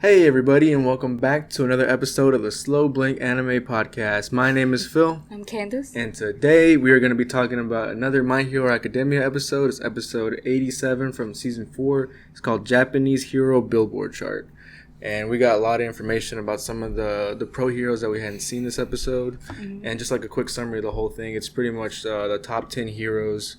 Hey everybody, and welcome back to another episode of the Slow Blink Anime Podcast. My name is Phil. I'm Candace. And today we are going to be talking about another My Hero Academia episode. It's episode 87 from season 4. It's called Japanese Hero Billboard Chart. And we got a lot of information about some of the pro heroes that we hadn't seen this episode. Mm-hmm. And just like a quick summary of the whole thing, it's pretty much the top 10 heroes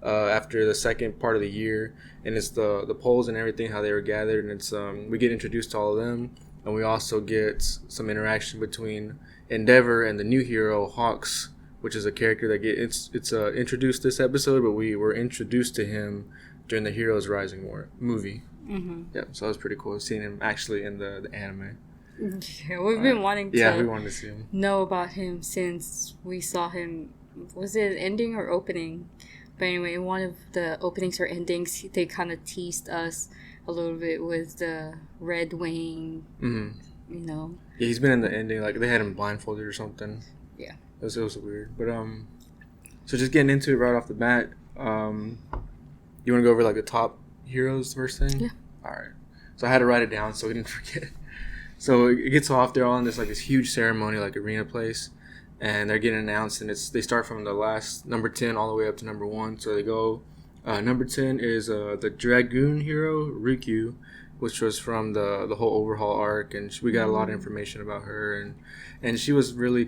after the second part of the year, and it's the polls and everything, how they were gathered, and it's we get introduced to all of them, and we also get some interaction between Endeavor and the new hero HAWKS, which is a character that it's introduced this episode, but we were introduced to him during the Heroes Rising movie. Mm-hmm. Yeah, so that was pretty cool seeing him actually in the anime. Yeah, we've been wanting to we wanted to see him. Know about him since we saw him. Was it ending or opening? But anyway, in one of the openings or endings, they kind of teased us a little bit with the Red Wing, you know. Yeah, he's been in the ending. Like, they had him blindfolded or something. Yeah. It was weird. But, so just getting into it right off the bat, you want to go over, like, the top heroes first thing? Yeah. All right. So I had to write it down so we didn't forget. So it gets off. They're all in this huge ceremony, like, arena place. And they're getting announced, and they start from the last number 10 all the way up to number 1. So they go, number 10 is the Dragoon hero, Rikyu, which was from the whole overhaul arc, and we got a lot of information about her, and she was really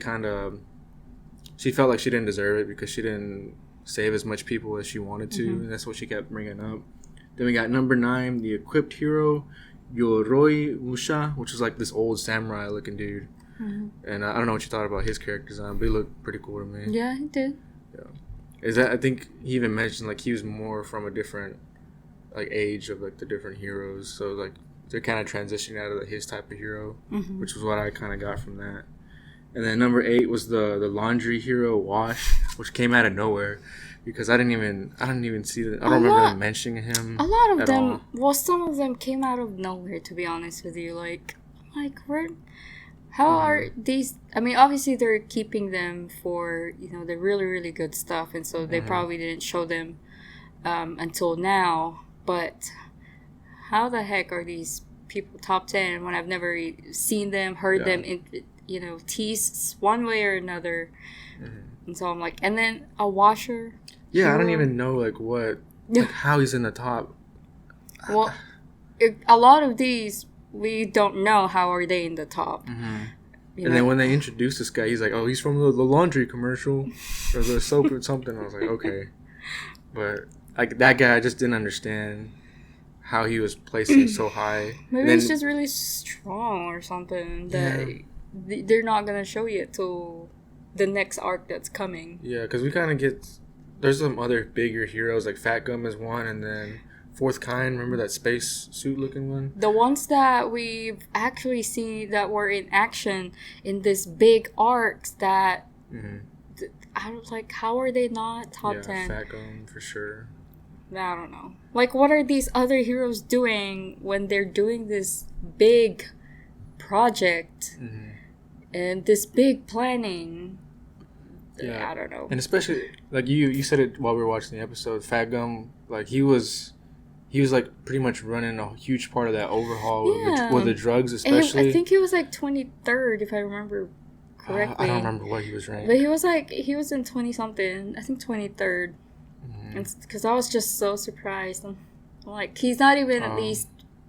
she felt like she didn't deserve it because she didn't save as much people as she wanted to, and that's what she kept bringing up. Then we got number 9, the equipped hero, Yoroi Musha, which is like this old samurai looking dude. Mm-hmm. And I don't know what you thought about his character design, but he looked pretty cool to me. Yeah, he did. Yeah, I think he even mentioned he was more from a different age of the different heroes, so they're kind of transitioning out of his type of hero, which was what I kind of got from that. And then number 8 was the laundry hero Wash, which came out of nowhere because I didn't even see that. I don't remember them mentioning him. A lot of them. Well, some of them came out of nowhere. To be honest with you, where. How are these? I mean, obviously they're keeping them for the really really good stuff, and so they probably didn't show them until now. But how the heck are these people top 10 when I've never seen them, heard them, teased one way or another? And so I'm like, and then a washer. Yeah, hero? I don't even know how he's in the top. Well, a lot of these. We don't know how are they in the top. And then when they introduced this guy, he's like, oh, he's from the laundry commercial or the soap or something. I was like, okay. But that guy, I just didn't understand how he was placing so high. Maybe he's just really strong or something that they're not going to show you till the next arc that's coming. Yeah, because we kind of there's some other bigger heroes, like Fat Gum is one, and then Fourth Kind, remember that space suit looking one? The ones that we've actually seen that were in action in this big arcs that I was like, how are they not top 10? Fat Gum for sure. I don't know. What are these other heroes doing when they're doing this big project and this big planning? Yeah, I don't know. And especially you said it while we were watching the episode. Fat Gum, he was pretty much running a huge part of that overhaul with the drugs, especially. And I think he was 23rd, if I remember correctly. I don't remember what he was ranked. But he was in 20-something. I think 23rd. Because I was just so surprised. I'm like, he's not even at least,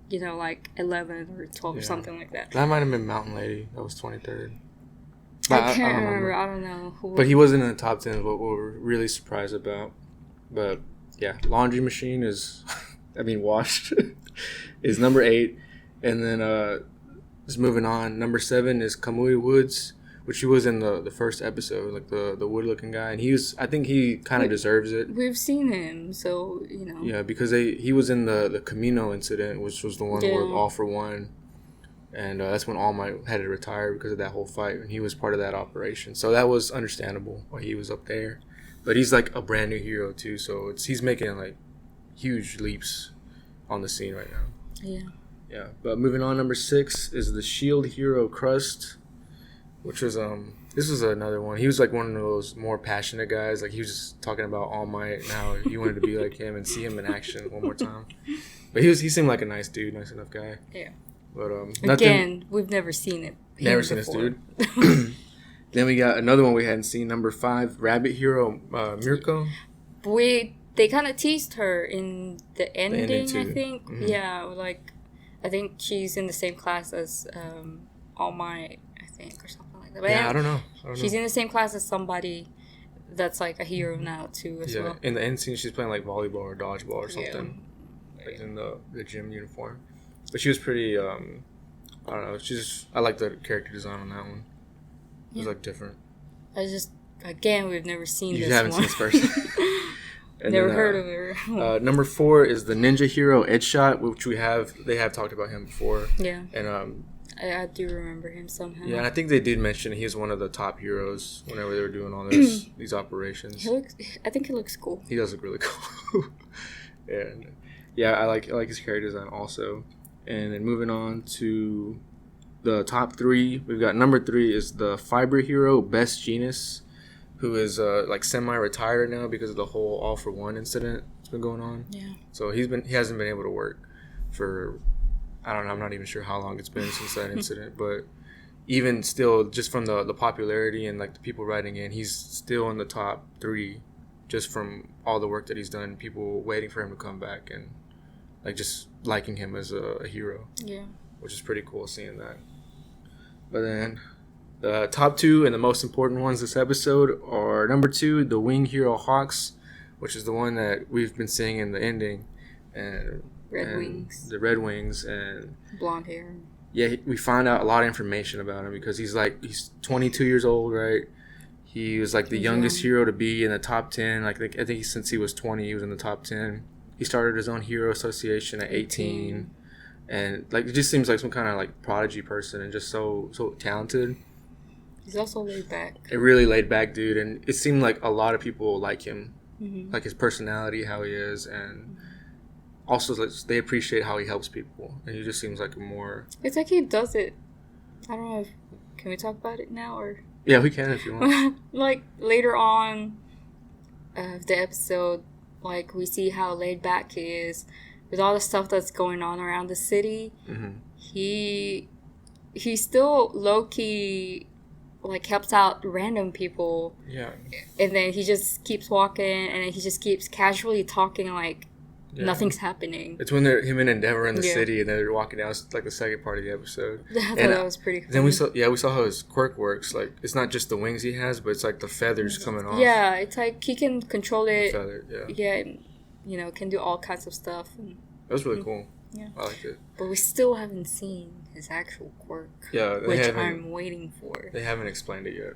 11 or 12 or something like that. That might have been Mountain Lady. That was 23rd. I can't remember. I don't know. But he wasn't in the top 10 is what we were really surprised about. But, yeah, Laundry Machine is... washed is number 8, and then just moving on, number 7 is Kamui Woods, which he was in the first episode, the wood looking guy, and I think he kind of deserves it. We've seen him, so Yeah, because he was in the Camino incident, which was the one where All for One, and that's when All Might had to retire because of that whole fight, and he was part of that operation, so that was understandable why he was up there. But he's a brand new hero too, so he's making huge leaps on the scene right now. Yeah. But moving on, number 6 is the Shield hero Crust, which was this was another one. He was one of those more passionate guys. He was just talking about All Might and how he wanted to be like him and see him in action one more time. But he seemed like a nice dude, nice enough guy. Yeah. But again, we've never seen it. Never seen this dude. Then we got another one we hadn't seen, number 5, Rabbit Hero, Mirko. They kind of teased her in the ending I think. Mm-hmm. Yeah, like I think she's in the same class as All Might, I think, or something like that. But yeah, I don't know. She's in the same class as somebody that's like a hero now too as well. In the end scene, she's playing like volleyball or dodgeball or something, like in the gym uniform. But she was pretty. I don't know. I like the character design on that one. It was like different. Again, we've never seen this one. You haven't seen this person. Never heard of her. Number 4 is the Ninja Hero Edgeshot, which they have talked about him before. Yeah. And I do remember him somehow. Yeah, and I think they did mention he's one of the top heroes whenever they were doing all these operations. I think he looks cool. He does look really cool. And yeah, I like his character design also. And then moving on to the top 3, we've got number 3 is the Fiber Hero Best Genius, who is like semi-retired now because of the whole All for One incident that's been going on. Yeah. So he hasn't been able to work for, I don't know, I'm not even sure how long it's been since that incident, but even still, just from the popularity and like the people writing in, he's still in the top 3 just from all the work that he's done, people waiting for him to come back and like just liking him as a hero. Yeah. Which is pretty cool seeing that. But then the top 2 and the most important ones this episode are number 2, the Wing Hero HAWKS, which is the one that we've been seeing in the ending, and wings, the red wings, and blonde hair. Yeah, we find out a lot of information about him because he's 22 years old, right? He was like the youngest hero to be in the top 10. Like I think since he was 20, he was in the top 10. He started his own hero association at 18. And like it just seems like some kind of like prodigy person and just so talented. He's also laid back. A really laid back dude, and it seemed like a lot of people like him, mm-hmm. like his personality, how he is, and also they appreciate how he helps people. And he just seems like a more. It's like he does it. I don't know. Can we talk about it now or? Yeah, we can if you want. Like later on, the episode, like we see how laid back he is. With all the stuff that's going on around the city, mm-hmm. he still low-key like helps out random people. Yeah. And then he just keeps walking, and then he just keeps casually talking like nothing's happening. It's when him and Endeavor in the city, and they're walking down. It's like the second part of the episode. I thought that was pretty cool. Then we saw how his quirk works. Like it's not just the wings he has, but it's like the feathers coming off. Yeah, it's like he can control it. Yeah. Yeah, can do all kinds of stuff. That was really cool. Yeah. I liked it. But we still haven't seen his actual quirk. Yeah, which I'm waiting for. They haven't explained it yet.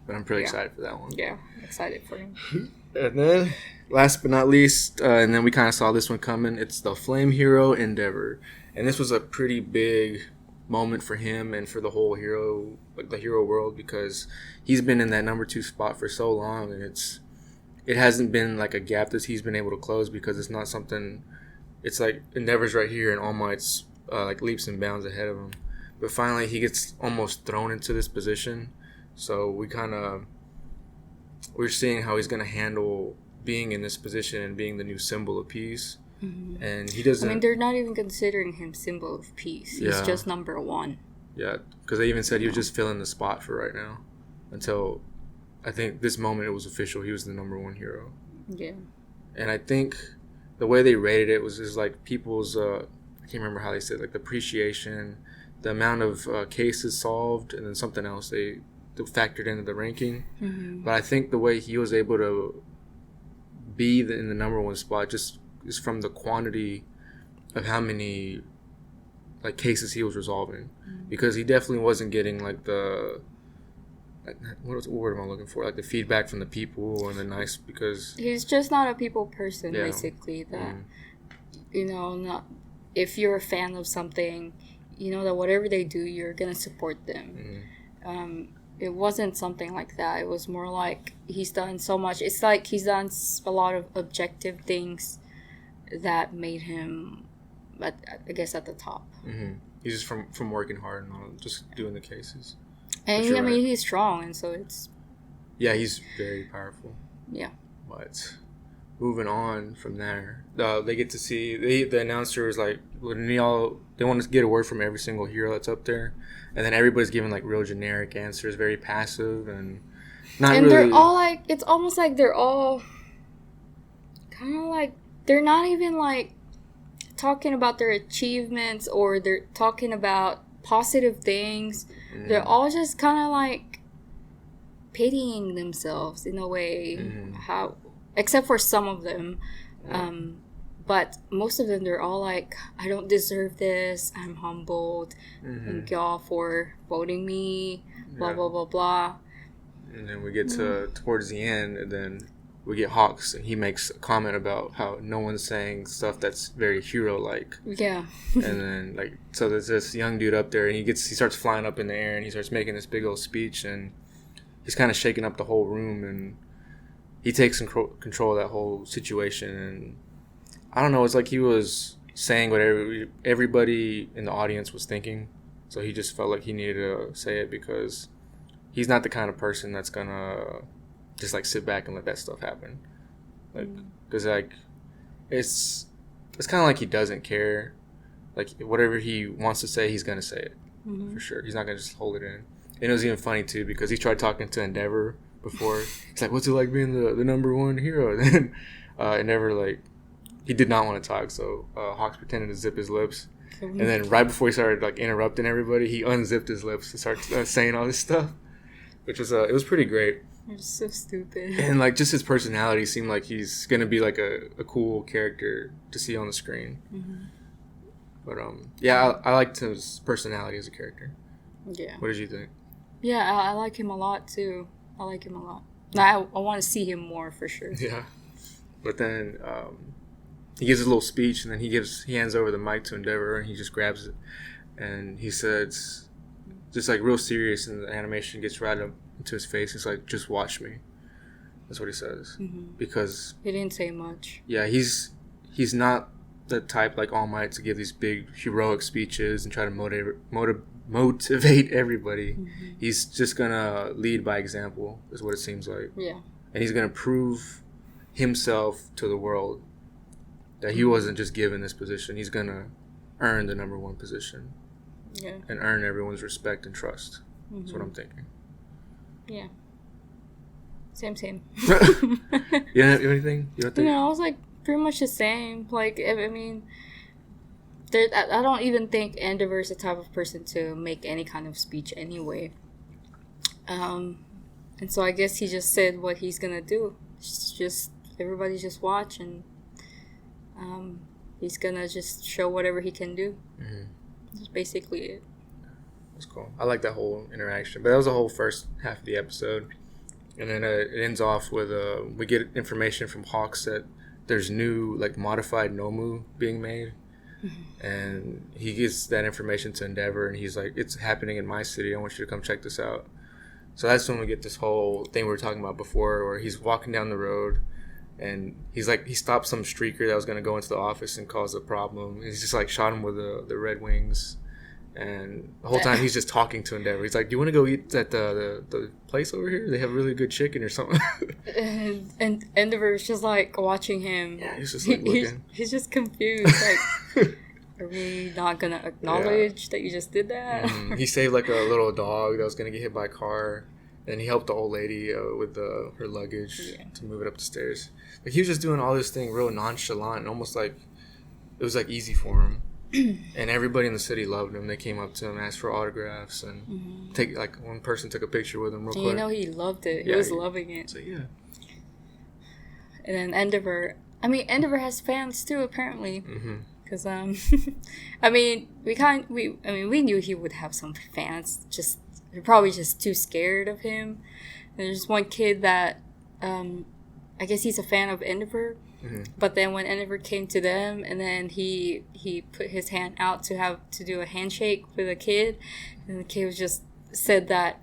But I'm pretty excited for that one. Yeah, I'm excited for him. And then, last but not least, and then we kind of saw this one coming, it's the Flame Hero Endeavor. And this was a pretty big moment for him and for the whole hero, like the hero world, because he's been in that number 2 spot for so long, and it hasn't been like a gap that he's been able to close because it's not something. It's like Endeavor's right here and All Might's like leaps and bounds ahead of him, but finally he gets almost thrown into this position. So we're seeing how he's gonna handle being in this position and being the new symbol of peace. Mm-hmm. And he doesn't. I mean, they're not even considering him symbol of peace. He's just number 1. Yeah, because they even said he was just filling the spot for right now, until. I think this moment it was official. He was the number 1 hero. Yeah. And I think the way they rated it was just like people's, I can't remember how they said, like the appreciation, the amount of cases solved, and then something else they factored into the ranking. Mm-hmm. But I think the way he was able to be in the number 1 spot just is from the quantity of how many like cases he was resolving. Mm-hmm. Because he definitely wasn't getting like the... what word am I looking for? Like the feedback from the people and the nice, because he's just not a people person, basically. That not if you're a fan of something, you know that whatever they do, you're gonna support them. It wasn't something like that. It was more like he's done so much. It's like he's done a lot of objective things that made him, I guess, at the top. Mm-hmm. He's just from working hard and all, just doing the cases. And I mean, he's strong, and so it's... Yeah, he's very powerful. Yeah. But moving on from there, they get to see the announcer is like, when they want to get a word from every single hero that's up there, and then everybody's giving like real generic answers, very passive and not and really. they're all like, it's almost like they're all kind of like, they're not even like talking about their achievements, or they're talking about positive things. They're all just kind of like pitying themselves in a way. How, except for some of them, but most of them, they're all like, I don't deserve this, I'm humbled, thank y'all for voting me, blah blah blah blah. And then we get to towards the end, and then we get Hawks, and he makes a comment about how no one's saying stuff that's very hero-like. Yeah. And then, like, so there's this young dude up there, and he starts flying up in the air, and he starts making this big old speech, and he's kind of shaking up the whole room, and he takes control of that whole situation. And I don't know, it's like he was saying what everybody in the audience was thinking, so he just felt like he needed to say it, because he's not the kind of person that's gonna just like sit back and let that stuff happen, like, because like it's kind of like he doesn't care, like whatever he wants to say, he's gonna say it for sure. He's not gonna just hold it in. And it was even funny too, because he tried talking to Endeavor before. He's like, what's it like being the number one hero? And then Endeavor, like, he did not want to talk, so Hawks pretended to zip his lips, and then right before he started like interrupting everybody, he unzipped his lips and started saying all this stuff, which was it was pretty great. It's so stupid. And like just his personality seemed like he's gonna be like a cool character to see on the screen. But yeah, I liked his personality as a character. Yeah. What did you think? Yeah, I like him a lot too. I like him a lot. Now I want to see him more for sure. Yeah. But then he gives a little speech, and then he hands over the mic to Endeavor, and he just grabs it, and he says, just like real serious, and the animation gets right up into his face. It's like, just watch me. That's what he says. Because he didn't say much. Yeah, he's not the type like All Might to give these big heroic speeches and try to motivate everybody. He's just gonna lead by example, is what it seems like. Yeah. And he's gonna prove himself to the world that he wasn't just given this position. He's gonna earn the number one position. Yeah. And earn everyone's respect and trust. That's what I'm thinking. Yeah. Same. You don't have anything? You don't think? No, I was like pretty much the same. Like, I mean, I don't even think Endeavor is the type of person to make any kind of speech anyway. And so I guess he just said what he's gonna do. It's just everybody just watch, and he's gonna just show whatever he can do. That's basically it. That's cool. I like that whole interaction. But that was the whole first half of the episode. And then it ends off with we get information from Hawks that there's new, like, modified Gnome being made. And he gives that information to Endeavor, and he's like, it's happening in my city. I want you to come check this out. So that's when we get this whole thing we were talking about before, where he's walking down the road, and he's like, he stopped some streaker that was going to go into the office and cause a problem. He's just like shot him with the Red Wings. And the whole time he's just talking to Endeavor. He's like, do you want to go eat at the place over here? They have really good chicken or something. And Endeavor's just like watching him. Yeah, he's just like looking. He's just confused. Like, are we not going to acknowledge that you just did that? He saved like a little dog that was going to get hit by a car. And he helped the old lady with her luggage to move it up the stairs. Like, he was just doing all this thing real nonchalant, and almost like it was like easy for him. And everybody in the city loved him. They came up to him, asked for autographs, and one person took a picture with him real quick. You know, he loved it. He was loving it. So yeah. And then Endeavor has fans too, apparently. Because I mean, we knew he would have some fans. Just they're probably just too scared of him. There's one kid that I guess he's a fan of Endeavor. But then when Endeavor came to them, and then he put his hand out to do a handshake with a kid, and the kid was just said that,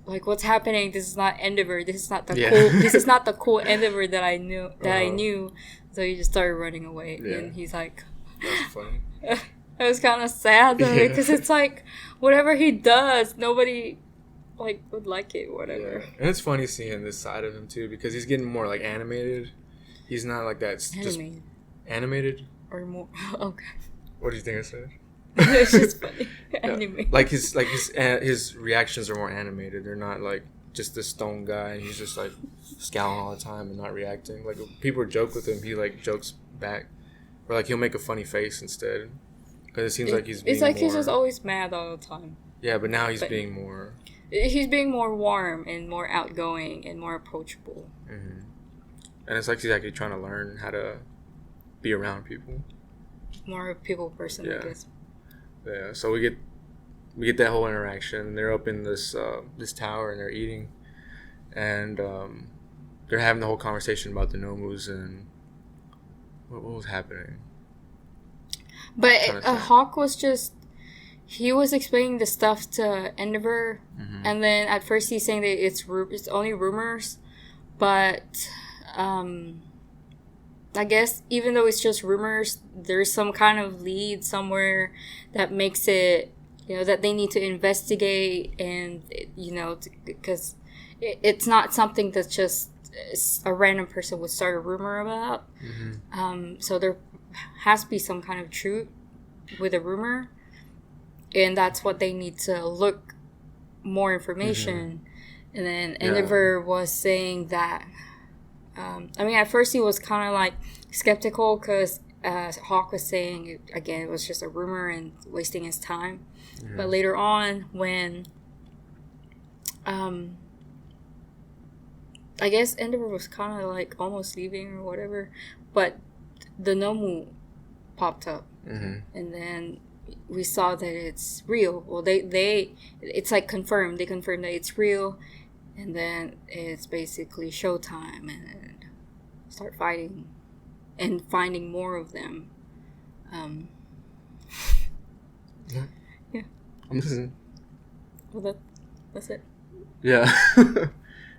like, what's happening? This is not Endeavor. This is not the cool. This is not the cool Endeavor that I knew. So he just started running away, and he's like, that's funny. It was kind of sad though, because it's like whatever he does, nobody like would like it, or whatever. And it's funny seeing this side of him too, because he's getting more like animated. He's not like that. It's just animated. Or more. Okay. What do you think I said? It's just funny. Yeah. Animated. Like his reactions are more animated. They're not like just this stone guy and he's just like scowling all the time and not reacting. Like if people joke with him, he like jokes back, or like he'll make a funny face instead. Because it seems like he's. It's like he's just always mad all the time. Yeah, but now he's being more. He's being more warm and more outgoing and more approachable. Mm-hmm. And it's like he's actually trying to learn how to be around people. More of a people person, I guess. Yeah, so we get that whole interaction. They're up in this tower and they're eating, and they're having the whole conversation about the Nomus and what was happening. But Hawk was just. He was explaining the stuff to Endeavor, and then at first he's saying that it's only rumors, but I guess even though it's just rumors, there's some kind of lead somewhere that makes it, that they need to investigate, and because it's not something that's just a random person would start a rumor about. So there has to be some kind of truth with a rumor. And that's what they need to look more information. And then Endeavor was saying that, at first he was kind of like skeptical because Hawk was saying, again, it was just a rumor and wasting his time. But later on, when I guess Endeavor was kind of like almost leaving or whatever, but the Nomu popped up. And then we saw that it's real. Well, it's like confirmed. They confirmed that it's real, and then it's basically showtime and start fighting and finding more of them. Yeah. I'm listening. Well, that's it. Yeah.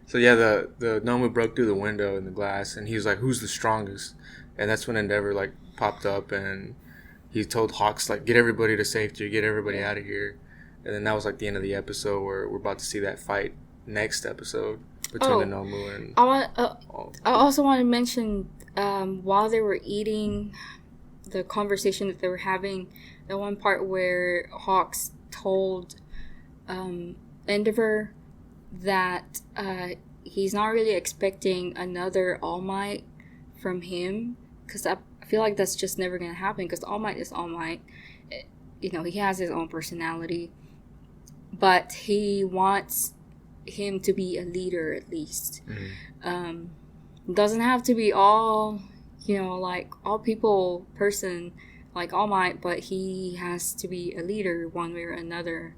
So yeah, the Nomu broke through the window in the glass, and he was like, "Who's the strongest?" And that's when Endeavor like popped up and. He told Hawks, like, get everybody to safety, get everybody out of here. And then that was, like, the end of the episode where we're about to see that fight next episode between the Nomu and... I also want to mention, while they were eating, the conversation that they were having, the one part where Hawks told Endeavor that he's not really expecting another All Might from him, because I feel like that's just never going to happen, because All Might is All Might. He has his own personality, but he wants him to be a leader at least. Doesn't have to be all, like all people person like All Might, but he has to be a leader one way or another.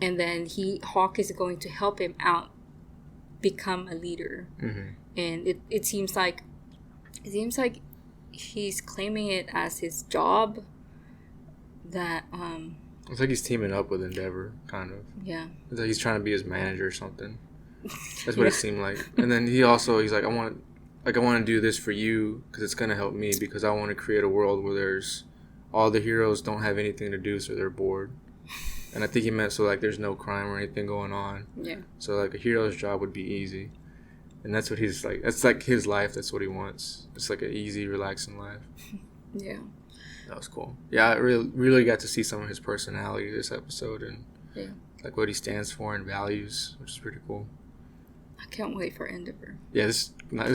And then Hawk is going to help him out become a leader. And it seems like he's claiming it as his job. That it's like he's teaming up with Endeavor, kind of. Yeah. It's like he's trying to be his manager or something. That's what it seemed like. And then he's like, I want to do this for you because it's gonna help me, because I want to create a world where there's all the heroes don't have anything to do, so they're bored. And I think he meant so like there's no crime or anything going on. Yeah. So like a hero's job would be easy. And that's what he's like. That's like his life. That's what he wants. It's like an easy, relaxing life. Yeah. That was cool. Yeah, I really got to see some of his personality this episode and like what he stands for and values, which is pretty cool. I can't wait for Endeavor. Yeah, this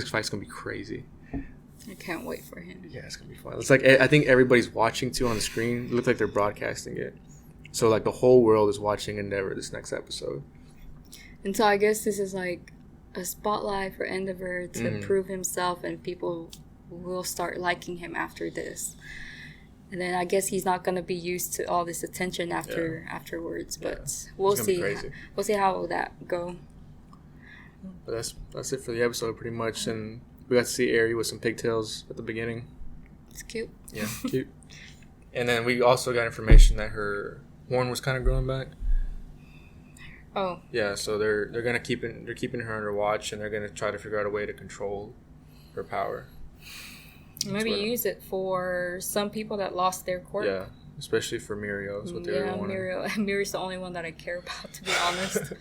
fight's gonna be crazy. I can't wait for him. Yeah, it's gonna be fun. It's like I think everybody's watching too on the screen. It looks like they're broadcasting it. So like the whole world is watching Endeavor this next episode. And so I guess this is like a spotlight for Endeavor to prove himself, and people will start liking him after this. And then I guess he's not gonna be used to all this attention afterwards. But we'll see. We'll see how that go. But that's it for the episode, pretty much. And we got to see Aerie with some pigtails at the beginning. It's cute. Yeah, cute. And then we also got information that her horn was kind of growing back. Oh. Yeah, so they're keeping her under watch, and they're gonna try to figure out a way to control her power. Maybe use it for some people that lost their quirk. Yeah, especially for Mirio. Is what they want. Mirio's the only one that I care about, to be honest.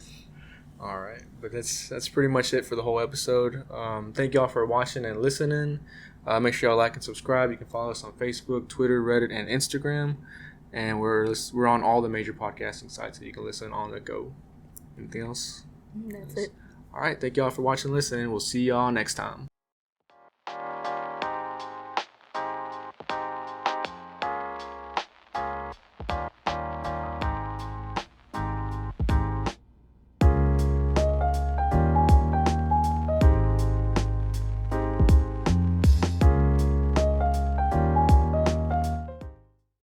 All right, but that's pretty much it for the whole episode. Thank y'all for watching and listening. Make sure y'all like and subscribe. You can follow us on Facebook, Twitter, Reddit, and Instagram, and we're on all the major podcasting sites that you can listen on the go. Anything else? That's it. All right, thank y'all for watching and listening. We'll see y'all next time.